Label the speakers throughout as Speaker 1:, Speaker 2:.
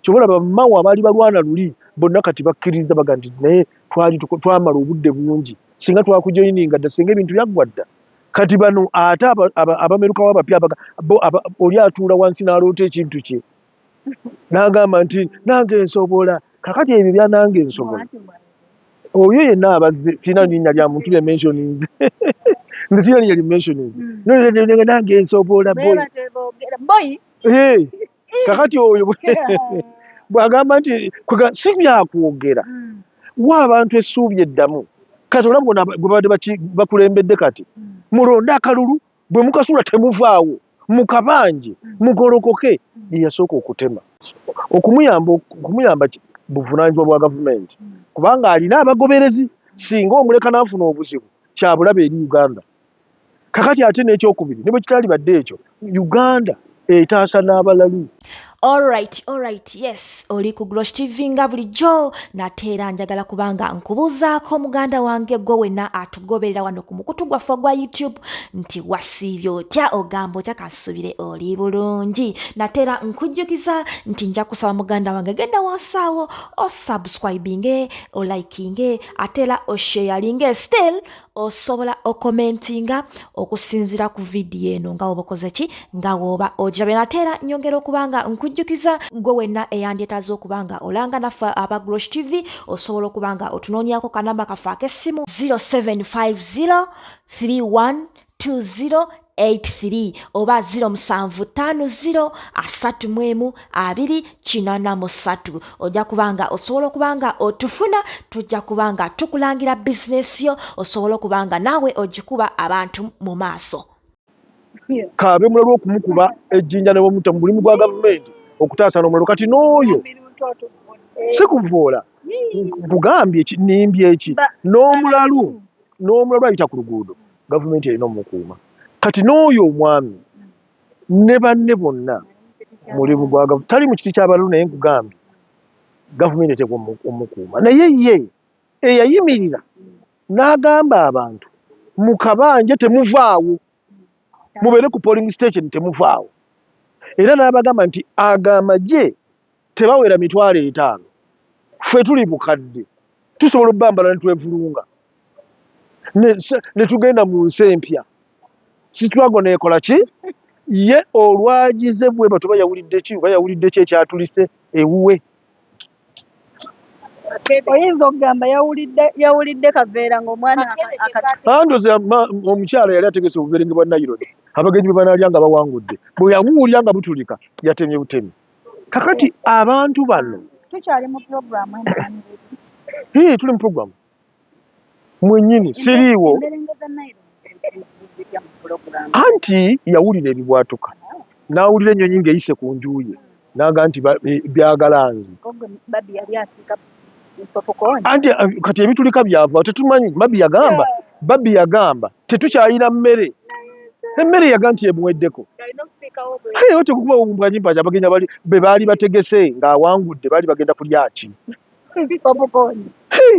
Speaker 1: kyobola bamawa abaali balwana luli bonna kati bakkiriza baga nti naye twamala obudde bungi singa twakujoyininga dda singa ebintu byaggwa dda kati bano ate abamerukawo abapya oli atuula wansi n'aloota ekintu kye n'agamba nti nange nsobola kakati ebyo byanange nsobola oyo yenna abazze sina linnya lya muntu lye mentioninze nze sina linnya lye mentioninze nange nsobola boy kakati oyo bw'agamba nti si byakwogera wa abantu essuubi eddamu kati olabona bwe badde bakulembedde kati mulonde akalulu bwe mukasula temuvaawo mukabanje mugolokoke yasooka okutema okumuyamba buvunaanyizibwa bwa gavumenti kubanga alina abagoberezi singa omuleka n'afuna obuzibu kyabulabe eri Uganda kakati ate n'ekyokubiri ne bwe kitali badde ekyo Uganda etaasa n'abalalu.
Speaker 2: Alright, yes, oli ku Glosh TV nga bulijjo nate era njagala kubanga nkubuuzaako muganda wange gwe wenna atugoberera wano ku mukutu gwaffe gwa YouTube nti wasiibye otya ogamba otya kasubire oli bulungi nate era nkujjukiza nti nja kusaba muganda wange genda wansaawo osubscribinge olikinge ate era osharinge still osobola okomentinga okusinzira ku vidiyo eno nga woba okoze ki nga woba ojabe nate era nyongera okubanga nkujjukiza gwe wenna eyandyetaaza okubanga olanga naffe aba Glosh TV osobola okubanga otunoonyako kanamba kaffe ak'essimu 0750 312083 oba 0750 312083 ojja kubanga osobola okubanga otufuna tujja kubanga tukulangira bizinesi yo osobola okubanga naawe ogikuba abantu mu maaso.
Speaker 1: Kaabe mulala okumukuba ejjinja ne bamuta mu mulimu gwa gavumenti okutaasa n'omuliro kati n'oyo si kuvoola kugambye nimbye eki n'omulalu ayita ku luguudo gavumenti erina omukuuma kati n'oyo omwami ne banne bonna mulimu gwa gavumenti tali mu kiti ky'abalalu naye nkugambye gavumenti eteekwa omukuuma naye ye eyayimirira n'agamba abantu mu kabanje temuvaawo mubeere ku polling station temuvaawo era n'abagamba nti amagye tebawera 5,000 ffe tuli bukadde tusobola obbambala ne twevulunga ne tugenda mu nsi empya Sitwago neekola ki ye olwagize bwe bato bayawulidde ki ekyatulise ewuwe
Speaker 3: oyinza okugamba yawulidde Kaveera ng'omwana
Speaker 1: andoze omukyala yali ategese obuberenge bwa Nairobi abagenyi bwe banaalya nga bawangudde bwe yabuwulya nga butulika yatemye butemi kakati abantu bano
Speaker 3: tukyali mu programu
Speaker 1: tuli mu programu mwennyini siriiwo anti yawulira ebibwatuka n'awulira ennyonyi ng'eyise ku njuye n'aga nti byagalanzi anti kati ebitulika byava tetumanyi Babbi yagamba tetukyayina mmere emmere yaga nti emuweddeko ote kukuba obumpajimpanji abagenyi be baali bategese ng'awangudde baali bagenda kulya ki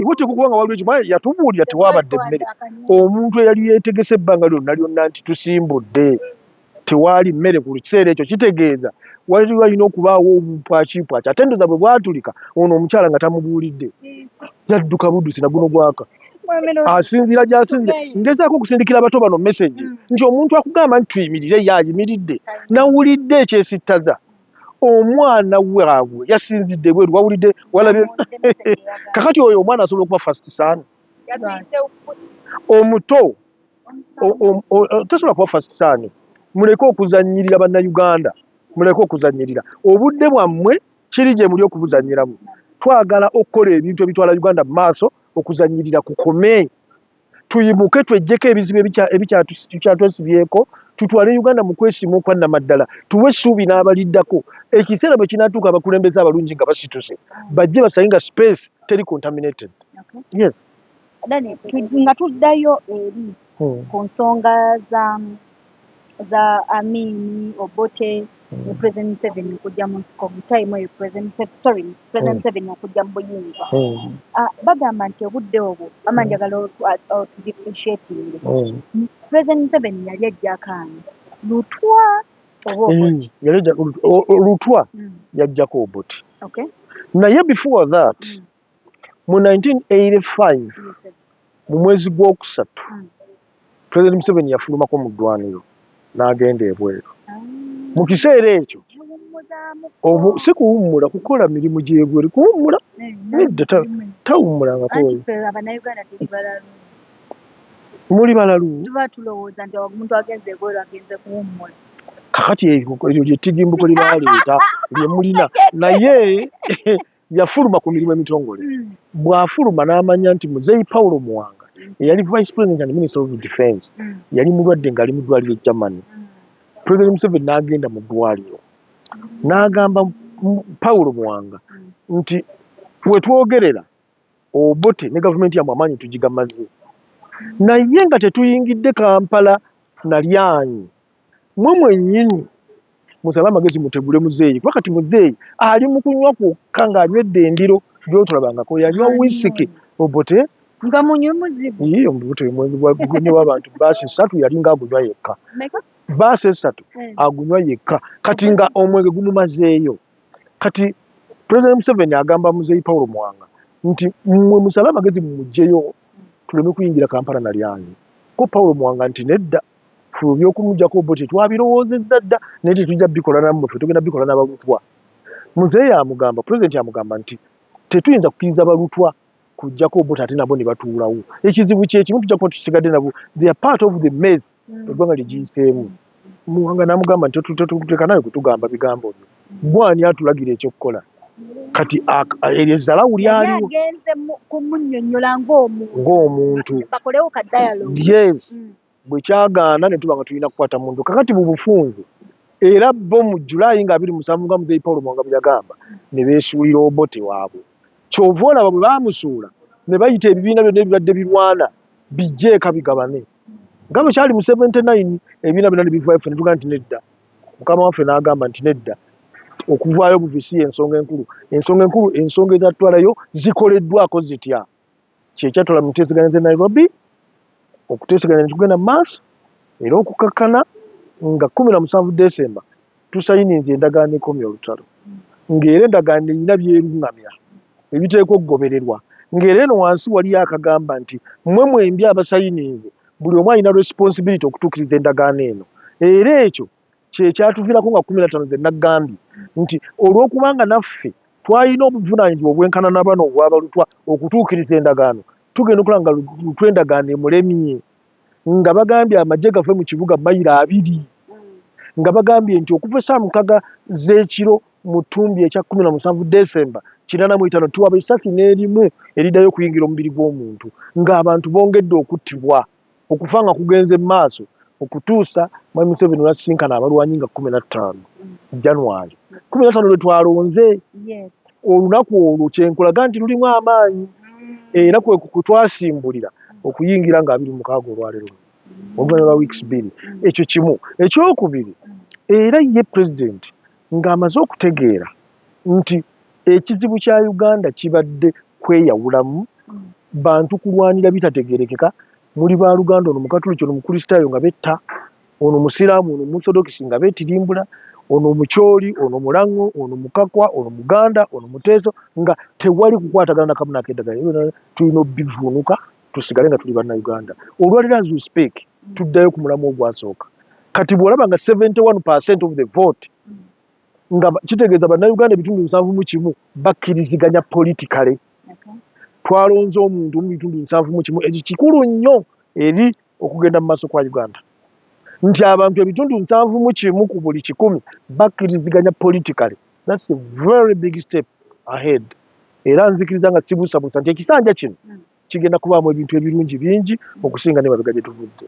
Speaker 1: wote kukuba nga waliwo ekimanya yatubuulira tewabadde mmere omuntu eyali yeetegese ebbanga lyonna nti tusimbudde tewaali mmere ku kiseera ekyo kitegeeza walina okubaawo obumpwakimpwaki ate ndoza bwe bwatulika ono omukyala nga tamubuulidde yadduka buddusi naguno gwaka asinziira gy'asinzira ngezaako okusindikira abato bano message nti omuntu akugamba nti tuyimirire yayimiridde nawulidde ekyesittaza omwana waabwe yasinzidde bweru wawulidde walabye kakati oyo omwana asobola okuba first son omuto tasobola kuba first son muleke okuzannyirira bannayuganda muleke okuzannyirira obudde bwammwe kiri gye muli okubuzannyiramu twagala okukola ebintu ebitwala Uganda mu maaso okuzannyirira kukome tuyimuke twejjeko ebizibu ebikyatwesibyeko tutwale Uganda mu kwesiima okwannamaddala tuwe essuubi n'abaliddako ekiseera bwe kinaatuuka abakulembeze abalungi nga basituse bajje basayinga space teri contaminated. Yes
Speaker 3: Dani nga tuddayo eri ku nsonga za Amin Obote President Museveni okujja mu time oyo President Museveni okujja mu buyinza bagamba nti obudde obwo amanjagala otudifficiating President Museveni yali ajja akaani lutwa
Speaker 1: yaleeta Lutwa yajjako Obote. Naye before that mu 1985 mu mwezi gwokusatu President Museveni yafulumako mu ddwaniro n'agenda ebweru. Mu kiseera ekyo si kuwummula, kukola mirimu gy'ebweru, kuwummula nedda tawummulangako. Muli balalu kakati eryo lyettigimbuko lye baaleeta lye mulina, naye yafuluma ku mirimu emitongole. Bw'afuluma n'amanya nti Muzeeyi Paulo Muwanga eyali Vice President and Minister of Defence yali mulwadde ng'ali mu ddwaliro e Germany. President Museveni n'agenda mu ddwaliro n'agamba Paulo Muwanga nti wetwogerera Obote ne gavumenti yammwe amaanyi tugigamaze, naye nga tetuyingidde Kampala na lyanyi, mwe mwennyini musabe amagezi mutegule Muzeeyi, kuba kati Muzeeyi ali mu kunywa kwokka ng'anywedde endiro gy'otolabangako. Yanywa wisiki Obote
Speaker 3: nga munyumuzibu
Speaker 1: iyo Obote omwenge w'abantu baasi 3 yali ng'agunywa yekka, baasi 3 agunywa yekka, kati nga omwenge gumumazeeyo. Kati President Museveni agamba Muzeeyi Paulo Muwanga nti mmwe musabe amagezi mumuggyeyo tuleme kuyingira Kampala na lyanyi. Ko Paulo Muwanga nti nedda, ffe eby'okumuggyako Obote twabirowoozezza dda naye tetujja bikola nammwe, ffe tugenda bikola n'Abalutwa. Muzeeyi amugamba, President amugamba nti tetuyinza kukkiriza Balutwa kujjako Obote ate nabo ne batuulawo. Ekizibu kyekimu tujja kuba tusigadde nabo, they are part of the mess eggwanga lye giyiseemu. Muwanga n'amugamba nti tetuteeka nawe kutugamba bigambo byo, bw'ani atulagira ekyokukola. Kati eryezalawu lyaliwo
Speaker 3: agenze kumunnyonnyola ng'omuntu bakolewo ka dialogue.
Speaker 1: Yes, bwe kyagaana ne tuba nga tulina kukwata muntu. Kakati mu bufunze era bo mu Julayi nga 27 nga Muzeeyi Paulo Muwanga bwe yagamba ne beesuulira Obote waabwe. Kyova olaba bwe baamusuula ne bayita ebibiina byonna ebibadde birwana bijjeeka bigabane. Nga bwe kyali mu 79 ebibiina byonna ne bivaayo, ffe ne tugamba nti nedda. Mukama waffe n'agamba nti nedda, okuvaayo buvisi ensonga enkulu. Ensonga ezatwalayo zikoleddwako zitya. Kyekyatwala mu nteeseganya z'e Nairobi, okuteeseganya ne tugenda mu maaso era okukakkana nga 17 Desemba tusayininze endagaano ekomya olutalo, ng'era endagaano erina byerungamya ebiteekwa okugobererwa, ng'era eno wansi waliyo akagamba nti mmwe mwembi abasayininze buli omu alina responsibility okutuukiriza endagaano eno. Era ekyo kyekyatuviirako nga 15 ze nagambye nti olw'okubanga naffe twalina obuvunaanyizibwa obwenkana n'abano obw'Abalutwa okutuukiriza endagaano, tugenda okulaba nga Lutwa endagaano emulemye, nga bagambye amagye gaffe mu kibuga mayiro 2, nga bagambye nti okuva essaawa 6 z'ekiro mu ttumbi ekya 17 Desemba 85 tuwaba essasi n'erimu eriddayo okuyingira omubiri gw'omuntu, ng'abantu bongedde okuttibwa, okufa nga kugenze mu maaso okutuusa Mwami Museveni olwasisinkana abalwanyi nga 15 January 15 lwe twalonze. Olunaku olwo kyenkulaga nti lulimu amaanyi era kwe twasimbulira okuyingira nga 26 olwaleero oluvannyuma lwa weeks 2. Ekyo kimu. Ekyokubiri, era ye President ng'amaze okutegeera nti ekizibu kya Uganda kibadde kweyawulamu bantu kulwanira bitategeerekeka. Muli ba Luganda, ono Mukatuliki, ono Mukristaayo nga betta, ono Musiraamu, ono Musodokisi nga beetirimbula, ono Mukyoli, ono Mulango, ono Mukakwa, ono Muganda, ono Muteeso, nga tewali kukwatagana na kamu n'akeddagala. Tulina obbivuunuka tusigale nga tuli bannayuganda. Olwaliro as we speak tuddayo ku mulamu ogwasooka. Kati bw'olaba nga 71% of the vote nga kitegeeza bannayuganda ebitundu 71 bakkiriziganya politically. Twalonze omuntu mu bitundu 71, ekyo kikulu nnyo eri okugenda mu maaso kwa Uganda, nti abantu ebitundu 71 ku buli 100 bakkiriziganya politically. That's a very big step ahead. Era nzikiriza nga sibuusabuusa nti ekisanja kino kigenda kubaamu ebintu ebirungi bingi okusinga ne mabega gye tuvudde.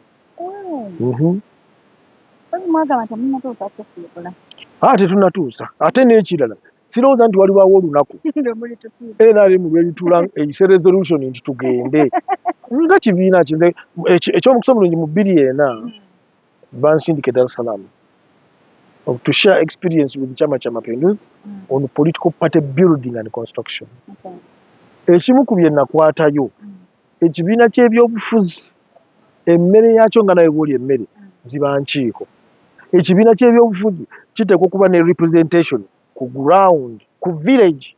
Speaker 1: Tetunnatuusa ate n'ekirala sirowooza nti walibawo olunaku NRM lwelituula eyise resolution nti tugende nga kibiina kinze ekyomukusa mulungi mu 2 bansindike Dar es Salaam to share experience with Chama cha Mapinduzi on political party building and construction. Ekimu ku bye nakwatayo ekibiina ky'ebyobufuzi emmere yakyo nga nawe bw'oli emmere ziba nkiiko. ekibiina ky'ebyobufuzi kiteekwa okuba ne representation ku ground ku village.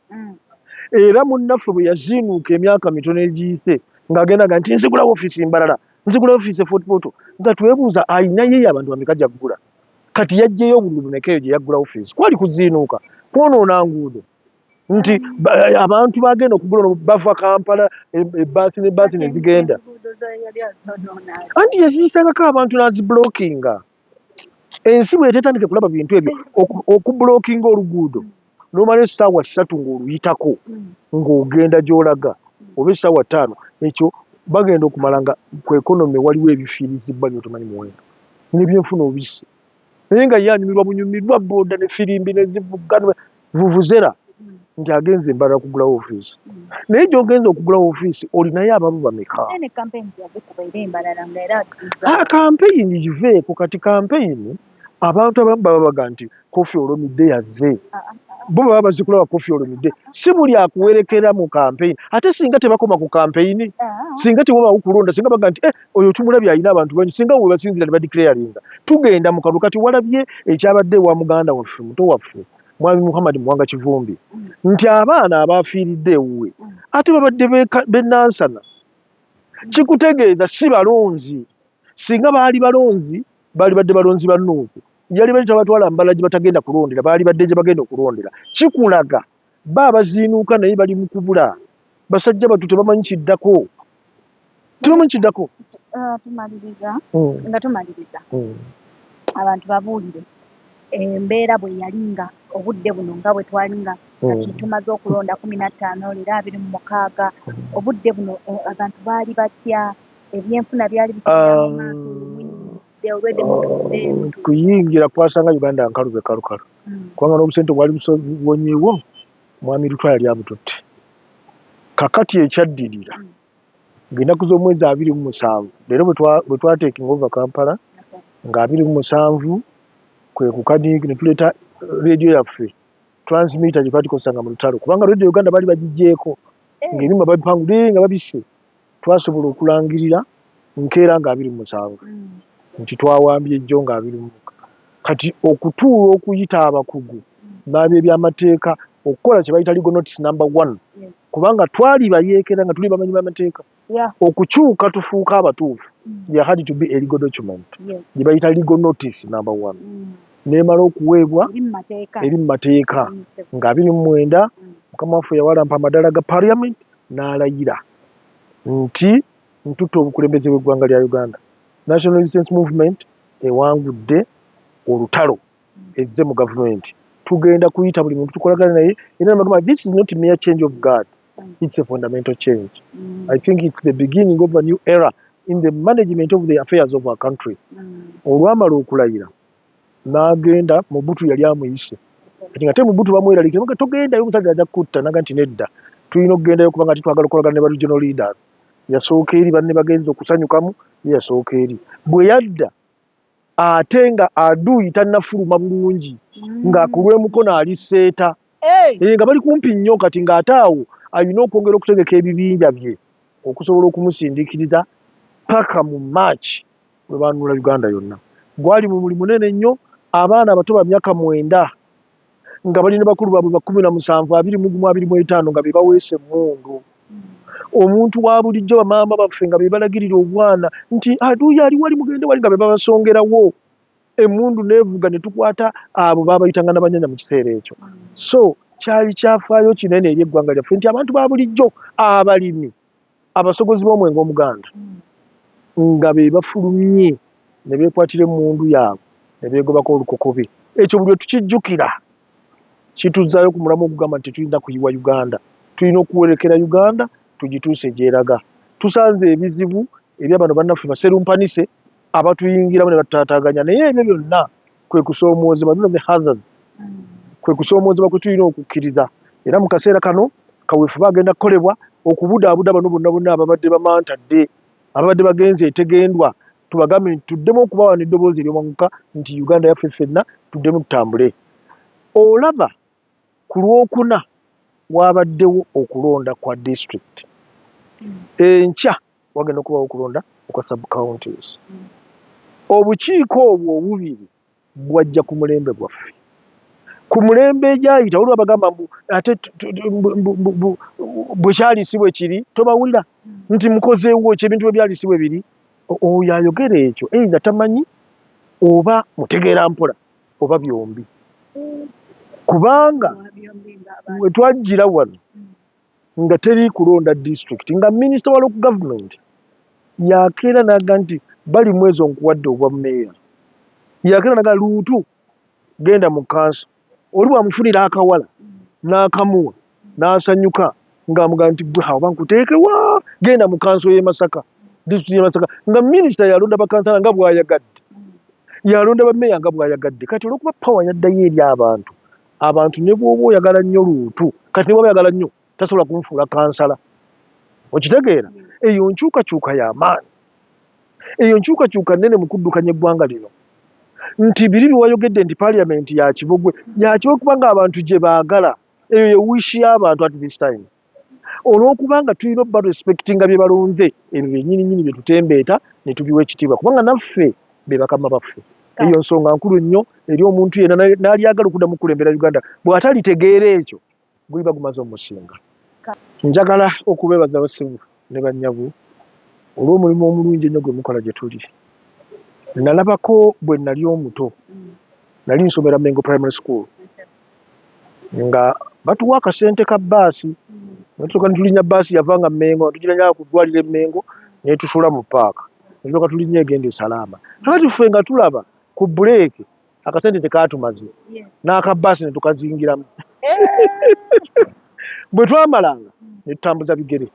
Speaker 1: Era munnaffe bwe yaziinuuka emyaka mitono egiyise ng'agendaga nti nzigula ofiisi mbalala nzigula ofiisi Fort Portal nga twebuuza ayina ye abantu bameka gy'aggula kati yaggyeyo obululu bumeka eyo gye yaggula ofiisi kwali kuziinuuka kwonoona nguudo nti abantu bagenda okugula bava Kampala ebbaasi n'ebbaasi ne zigenda anti yaziyisangako abantu n'azibulookinga. Ensi bw'eteetandike kulaba bintu ebyo okubulookinga oluguudo n'omala essaawa 3 ng'oluyitako ng'ogenda gy'olaga oba essaawa 5 ekyo bagenda okumala nga ku ekonomi waliwo ebifiirizibwa byotomanyi muwendo n'ebyenfuna obisi naye nga ye anyumirwa bunyumirwa booda ne firimbi ne zivuga vuvuzera nti agenze embalala kugulawo ofiisi. Naye gy'ogenza okugulawo ofiisi olinayo ababo bameka? Kampeyini giveeko kati kampeyini abantu abamu baba baga nti Koffi Olomide yazze bo baba bazikulaba Koffi Olomide si buli akuwerekera mu kampeyini ate singa tebakoma ku kampeyini singa tewabaawo kulonda singa baga nti oyo tumulabye alina abantu bangi singa we basinzira ne badeclaringa tugenda mu kalulu. Kati walabye ekyabadde ewa muganda waffe muto waffe Mwami Muhammad Muwanga Kivumbi nti abaana abaafiiridde ewuwe ate babadde bennansana. Kikutegeeza si balonzi. Singa baali balonzi baali badde balonzi ba Nuupu yali bali tabatwala mbala gye batagenda kulondera baali badde gye bagenda okulondera. Kikulaga ba baziinuuka naye bali mu kubula basajja batu tebamanyi kiddako tebamanyi kiddako.
Speaker 3: Tumaliriza nga tumaliriza abantu babuulire embeera bwe yalinga obudde buno nga bwe twalinga kati tumaze okulonda 15 leero 26 obudde buno abantu baali batya ebyenfuna byali bitya mu maaso
Speaker 1: kuyingira kwasanga Uganda nkalube kalukalu kubanga n'obusente bwali busonyiwo Mwami Lutwa yali abututte. Kakati ekyaddirira ng'ennaku z'omwezi 27 leero bwe twateekinga over Kampala nga 27 kwe kukadingi ne tuleeta radio yaffe transmitter gye twatikozesanga mu lutalo kubanga radio Uganda baali bagigyeko ng'ebyuma babipangudde nga babisse twasobola okulangirira nkeera nga 27 nti twawambye ejjo nga 21. Kati okutuula okuyita abakugu n'ab'ebyamateeka okukola kye bayita legal notice number 1 kubanga twali bayeekera nga tuli bamanyi b'amateeka okukyuka tufuuka abatuufu there had to be a legal document gye bayita legal notice number 1 n'emala okuweebwa eri mu mateeka nga 29 mukama waffe yawalampa amadala ga parliament n'alayira nti ntutta obukulembeze bw'eggwanga lya Uganda. National Resistance Movement ewangudde olutalo ezze mu gavumenti tugenda kuyita buli muntu tukolagana naye era namagamba this is not a mere change of guard it's a fundamental change. I think it's the beginning of a new era in the management of the affairs of our country. Olwamala okulayira n'agenda Mobutu yali amuyise kati nga te Mobutu bamweraliikira nga togendayo omusajja ajja kutta naga nti nedda tulina okugendayo kubanga twagala okolagana ne ba regional leaders. Yasooka eri banne bagenza okusanyukamu ye yasooka eri bwe yadda ate nga aduuyi tannafuluma bulungi ng'akulwemukono aliseeta nga bali kumpi nnyo kati ng'ate awo alina okwongera okutegeka ebibinja bye okusobola okumusindiikiriza paka mu March bwe baanunula Uganda yonna. Gwali mu mulimu munene nnyo abaana abato ba myaka 9 nga balina bakulu baabwe 17 25 nga be baweese emmundu. Omuntu wa bulijjo bamaama baffe nga be balagirira obwana nti aduuyi ali wali mugende wali nga be babasongerawo emmundu neevuga ne tukwata abo baabayitanga n'abanyanya mu kiseera ekyo. So kyali kyafaayo kinene eri eggwanga lyaffe nti abantu ba bulijjo abalimi abasogozi b'omwenge omuganda nga be bafulumye ne beekwatira emmundu yaabwe ne beegobako olukokobe. Ekyo buli tukijjukira kituzaayo ku mulamu okugamba nti tulina kuyiwa Uganda tulina okuwerekera Uganda tugituuse gyeraga. Tusanze ebizibu ebyabano bannaffe baserumpanise abatuyingiramu ne batataaganya naye ebyo byonna kwe kusoomoozebwa bino the hazards kwe kusoomoozebwa kwe tulina okukkiriza era mu kaseera kano kaweefube agenda kukolebwa okubudaabuda bano bonna ababadde bamantadde ababadde bagenze etegendwa tubagambe nti tuddemu okubawa n'eddoboozi ery'omwanguka nti Uganda yaffe ffenna tuddemu tutambule. Olaba ku Lwokuna wabaddewo okulonda kwa district enkya wagenda okubawo okulonda okwa sub counties. Obukiiko obwo obubiri bwajja ku mulembe gwaffe. Ku mulembe egyayita waliwo abagamba ate bwe kyali si bwe kiri tobawulira nti mukozeewo ki ebintu bwe byali si bwe biri. Oyo ayogera ekyo either tamanyi oba mutegeera mpola oba byombi. Kubanga we twajjira wano nga teri kulonda district nga minisita wa local government yakeera naga nti bali mwezi onkuwadde obwa meeya, yakeera naga Luutu genda mu kanso oli bwamufunira akawala n'akamuwa n'asanyuka ng'amugaa nti gwe hawa nkuteekewa genda mu kanso y'e Masaka, district y'e Masaka, nga minisita yalonda bakansala nga bw'ayagadde, yalonda bameeya nga bw'ayagadde. Kati olw'okuba pawa yaddayo eri abantu, abantu ne bw'oba oyagala nnyo Luutu, kati ne bw'oba oyagala nnyo tasobola kumufuula kansala. Okitegeera? Eyo nkyukakyuka y'amaanyi, eyo nkyukakyuka nnene mu kuddukanya eggwanga lino. Nti biri bye wayogedde nti paaliyamenti ya Kibogwe kubanga abantu gye baagala, eyo ye wishi y'abantu at this time. Olw'okubanga tulina obba respectinga bye balonze, ebyo byennyini bye tutembeeta ne tubiwa ekitiibwa kubanga naffe be bakama baffe. Eyo nsonga nkulu nnyo eri omuntu yenna n'alyagala okuddamu okukulembera Uganda bw'atalitegeera ekyo guliba gumaze omusinga. Njagala okubeebaza abasibu ne bannyabu olw'omulimu omulungi ennyo gwe mukola gye tuli. Nalabako bwe nali omuto, nali nsomera Mengo Primary School, nga batuwa akasente ka bbaasi, netusooka netulinnya bbaasi yavanga Mengo netugiranyala ku ddwaliro e Mengo netusula mu paaka, netulooka tulinnya egenda e Salaama. Kakati ffe nga tulaba ku buleeke akasente tekatumaze, n'aka bbaasi ne tukazingiramu. Bwe twamalanga ne tutambuza bigere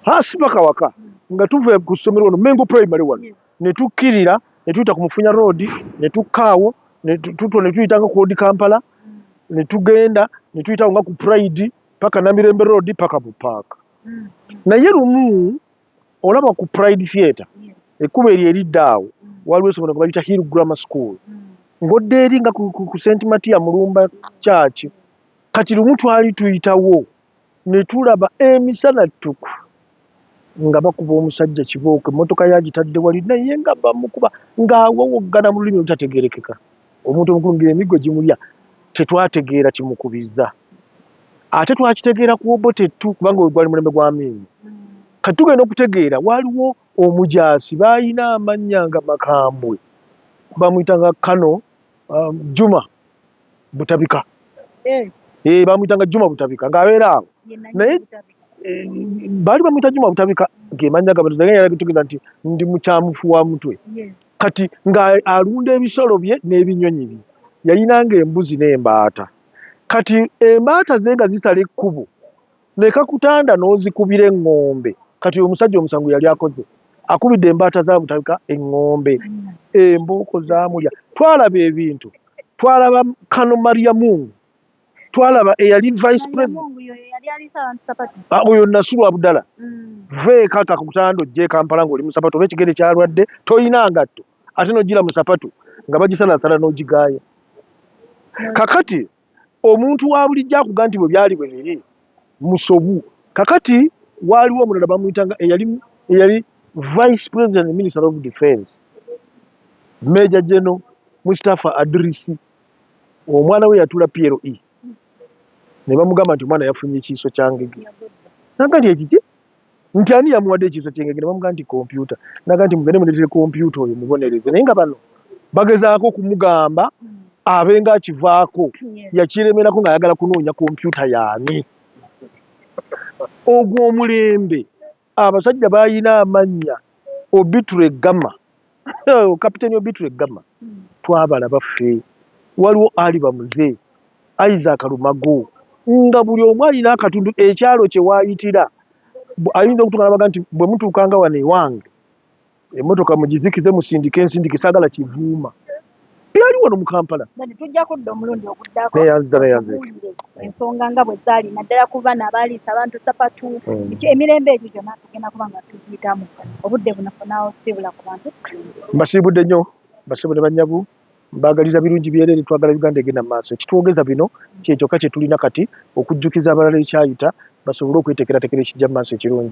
Speaker 1: hasi paka waka nga tuve ku ssomero wano Mengo Primary wano ne tukkirira ne tuyita ku Mufunya Road ne tukkaawo ne tuyitanga ku Old Kampala ne tugenda ne tuyitawo nga ku Pride paka Namirembe Road paka mu paaka. Naye lumu olaba ku Pride Theatre ekkubo eryo eridda awo waliwo essomero nga bayita Hill Grammar School, ng'odda eri nga ku St. Matia Mulumba Church. Kati lumu twali tuyitawo ne tulaba emisana ttuku nga bakuba omusajja kibooke, emmotoka yagitadde wali naye nga bamukuba ng'awowoggana mu lulimi olutategeerekeka. Omuntu omukulu ngira emiggo gimulya, tetwategeera kimukubizza. Ate twakitegeera ku Obotettu kubanga ogwo gwali mulembe gwa Amiini. Kati tugenda okutegeera waliwo omujaasi baalina amannya nga makambwe, bamuyitanga Kano Juma Butabika. Bamuyitanga Juma Butabika ng'abeera awo. Naye baali bamuyita Juma Butabika ge mannya gabatuzaganyala nti ndi mukyamufu wa mutwe. Kati ng'alunda ebisolo bye n'ebinyonyi bye, yalinanga embuzi n'embaata. Kati embaata ze nga zisala ekkubo ne kakutanda n'ozikubira eŋŋombe. Kati omusajja omusango yali akoze akubidde embaata za Butabika eŋŋombe, embooko zaamulya. Twalaba ebintu, twalaba Kano Mariamungu, twalaba eyali vice president oyo Nasulu Abdala, veeka kakutanda ojje Kampala ng'oli mu sapatu oba ekigere kyalwadde toyina ngatto ate n'ogira mu sapatu nga bagisalasala n'ogigaaya. Kakati omuntu wa bulijjo akuga nti bwe byali bwe biri musobu. Kakati waaliwo omulala bamuyitanga eyali vice president and minister of defense, Major General Mustafa Adrisi, omwana we yatula PLE. Ne bamugamba nti omwana yafunye ekiiso kya ngege. Naga nti ekiki nti ani yamuwadde ekiiso ky'engege? Ne bamugamba nti kompyuta. Naga nti mugende muleetere kompyuta oyo mubonereze. Naye nga bano bagezaako okumugamba abenga akivaako, yakiremerako ng'ayagala kunoonya kompyuta yaani. Ogwo omulembe abasajja baalina amannya Obiture Gama, kapiteni Obiture Gama, twabalaba ffe. Waliwo Ali Bamuze, Isaac Lumago, nga buli omu alina akatundu ekyalo kye waayitira. Ayinza okutuuka n'abaga nti bwe mutuukanga wano ewange emmotoka mugizikize musindike ensindike saagala kivuuma. Byali wano mu Kampala.
Speaker 3: Tujja kudda omulundi oguddako
Speaker 1: neyanze
Speaker 3: ensonga nga bwe zaali naddala ku baana abaliisa abantu sapatu, emirembe egyo gyonna tugenda kuba nga tugiyitamu. Obudde bunafunawo sibula ku bantu.
Speaker 1: Mbasiibudde nnyo, basibu ne bannyabu, mbaagaliza birungi byereere, twagala Uganda egenda mu maaso. Ekitwogeza bino kye kyokka kye tulina kati okujjukiza abalala ekyayita basobole okweteekerateekera ekijja mu maaso ekirungi.